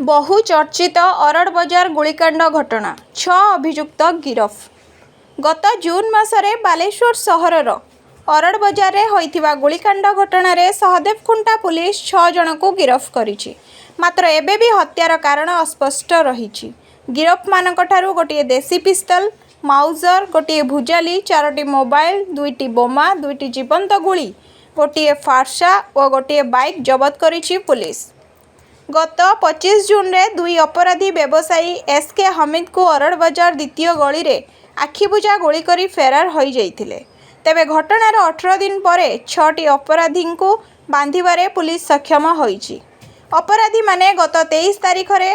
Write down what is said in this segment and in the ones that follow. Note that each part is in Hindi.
बहु चर्चित अरड़ बजार गुलिकांड घटना 6 अभियुक्त गिरफ। गत जून मासरे बालेश्वर सहरर अरड़ बजार में होइथिबा गुलिकांड घटना रे सहदेवखुंटा पुलिस 6 जन को गिरफ करिछि। मात्र एबे भी हत्यार कारण अस्पष्ट रहिछि। गिरफ मानकठारु गोटे देसी पिस्तल, माउजर, गोटे भुजाली, 4टी मोबाइल, 2टी बोमा, 2टी जीवंत गुली, गोटे फारसा और गोटे बाइक जबत करिछि पुलिस। गत 25 जून रे 2 अपराधी व्यवसायी एसके हमीद को अरड़ बजार द्वितीय गली रे आखिबुझा गोली करी फेरार होई जाइथिले। तेबे घटनार 18 दिन पर 6टी अपराधी को बांधिबारे पुलिस सक्षम होईछि। अपराधी माने गत 23 तारीख रे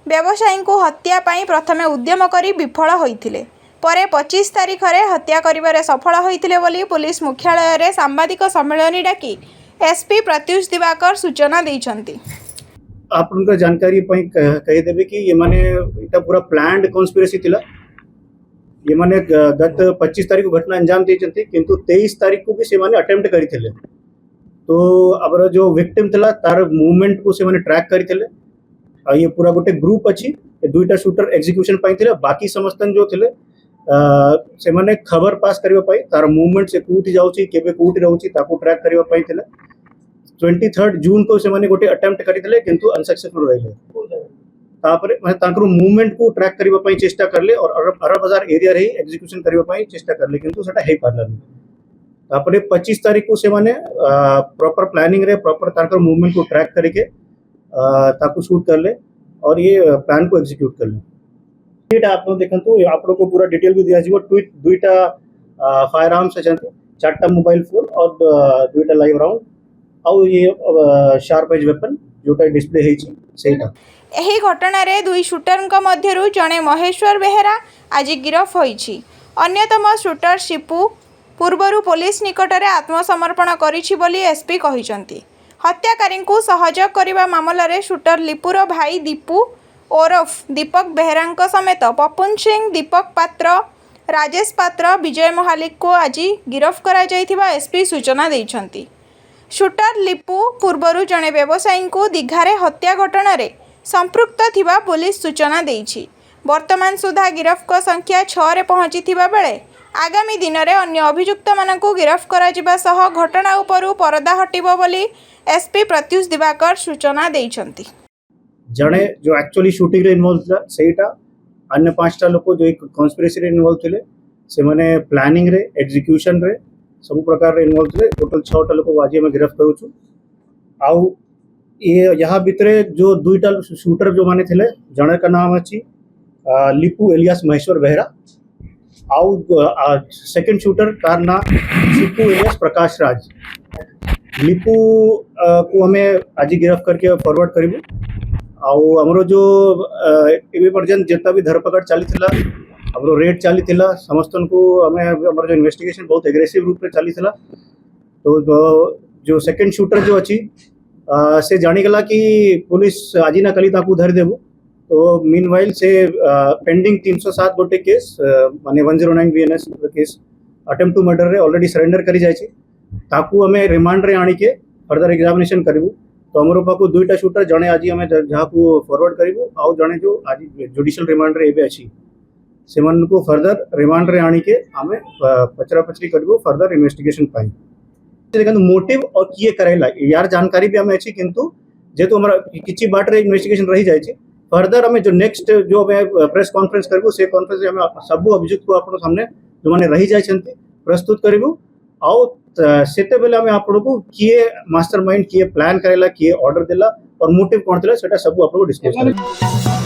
व्यवसायी को हत्या पाई प्रथमे उद्यम करी विफल होइथिले, परे 25 तारीख रे हत्या करिबारे सफल होइथिले बोली पुलिस मुख्यालय रे सांबादिक सम्मेलन डाकी एसपी प्रत्युष दिवाकर सूचना दैछंती। आप जानकारी कहीदेवे कि ये माने इटा पूरा प्लान्ड कॉन्स्पिरेसी थिला। ये माने गत 25 तारीख को घटना अंजाम देइछंती, किंतु 23 तारीख को भी से माने अटेम्प्ट करिथिले। तो अबर जो विक्टिम थिला तार मूवमेंट को से माने ट्रैक करिथिले। ये पूरा गोटे ग्रुप अछि, दुईटा शूटर एग्जीक्यूशन पाई थिले। बाकी समस्तन जो थिले से माने खबर पास करबा पाई तार मूवमेंट से कोठी जाउची केबे कोठी रहउची ताको ट्रैक करबा पाई थिले। 23 जून को से माने गोटे अटेम्प्ट करिथिले, किंतु अनसक्सेसफुल रहिले। तापरे माने ताकर मूवमेंट को ट्रैक करबा पाई चेष्टा करले और अरड़ बाजार एरिया रे एग्जीक्यूशन करबा पाई चेष्टा करले, किंतु सेटा हे पारलानी। तापरे 25 तारीख को से माने प्रॉपर प्लानिंग रे प्रॉपर ताकर मूवमेंट को ट्रैक करके ताको शूट करले और ये प्लान को एग्जीक्यूट करले। एटा आपन देखंतु आपन को पूरा डिटेल भी दिया जीवो। दुईटा फायर आर्म्स अछंती, 4टा मोबाइल फोन और 2टा लाइव राउंड और ये शार्प एज वेपन जोटा डिस्प्ले हेछि सेटा। एही घटना रे 2 शूटरଙ୍କ मध्यरु जणे महेश्वर बेहेरा आज गिरफ होईछि। अन्यतम शूटर शिपू पूर्वरु पुलिस निकटरे आत्मसमर्पण करिछि बोली एसपी कहिसंती। हत्याकारी को सहयोग करबा मामला रे शूटर लिपुर भाई दीपू ओरफ दीपक बेहेरा समेत पपुन सिंह, दीपक पात्र, राजेश पात्र, विजय महालिक को आज गिरफ करा जायथिबा एसपी सूचना दैछंती। शूटर लिपू पूर्वरु जणे व्यवसायी को दीघारे हत्या घटना रे संपृक्त थिबा पुलिस सूचना देइछि। वर्तमान सुधा गिरफ को संख्या 6 रे पहुंची थिबा बेले आगामी दिन रे अन्य अभियुक्त मानकु गिरफ करा जिबा सह घटना उपरु परदा हटिबो बोली एसपी प्रत्युष दिवाकर सूचना दैछंती। जणे जो एक्चुअली शूटिंग रे इन्वॉल्व था सेटा, अन्य 5टा लोक जो एक कॉन्स्पिरेसी रे इन्वॉल्व थिले से माने प्लानिंग रे एग्जीक्यूशन रे सब प्रकार रे इन्वॉल्व थे। टोटल 6टा लोक आज हम गिरफ्त करूछु। आउ ये यहाँ भितरे जो 2टा शूटर जो माने थिले, जणे का नाम अछि लिपू एलियास महेश्वर बेहेरा, आउ सेकंड शूटर तार ना शिपू एलियास प्रकाश राज। लिपू को हमें आज गिरफ्त करके फॉरवर्ड करिबु। आउ हमरो जो एबे पर्यंत जेता भी धरपकड़ चली थिला, हमरो रेड चली थिला, समस्तन को हमें हमर जो इन्वेस्टिगेशन बहुत एग्रेसिव रूप में चली थिला। तो जो सेकंड शूटर जो अछि से जानी गला कि पुलिस आज ना कली ताकू धर देबो। तो मीनवाइल से पेंडिंग 307 गोटे केस माने 109 BNS case attempt to murder रे ऑलरेडी सरेंडर करी जाय छै। ताकू हमें रिमांड रे आनी के फर्दर एग्जामिनेशन करिवु। तो हमरो पाकू 2टा शूटर जणे आज हमें जहाँ को फॉरवर्ड करिवु, आउ जणे जो आज जुडिशियल रिमांड रे एबे अछि सेमन को फर्दर रिमांड रे आनी के हमें पचरा पचरी करिवु फर्दर इन्वेस्टिगेशन पाई। देखो मोटिव और किए करेला यार जानकारी भी हमें अच्छी, किंतु जेतु हमरा किछि बाट रे इन्वेस्टिगेशन रही जाय छै। फर्दर हमें जो नेक्स्ट जो हमें प्रेस कॉन्फ्रेंस करबो से कॉन्फ्रेंस हमें सब अभियुक्त को आपन सामने जो माने रही जाय छथि प्रस्तुत करबो। आउ सेते बेले हमें आपन को किए मास्टरमाइंड किए प्लान करेला, किए ऑर्डर देला और मोटिव कोन देला सेटा सब आपन को डिस्कस करबो।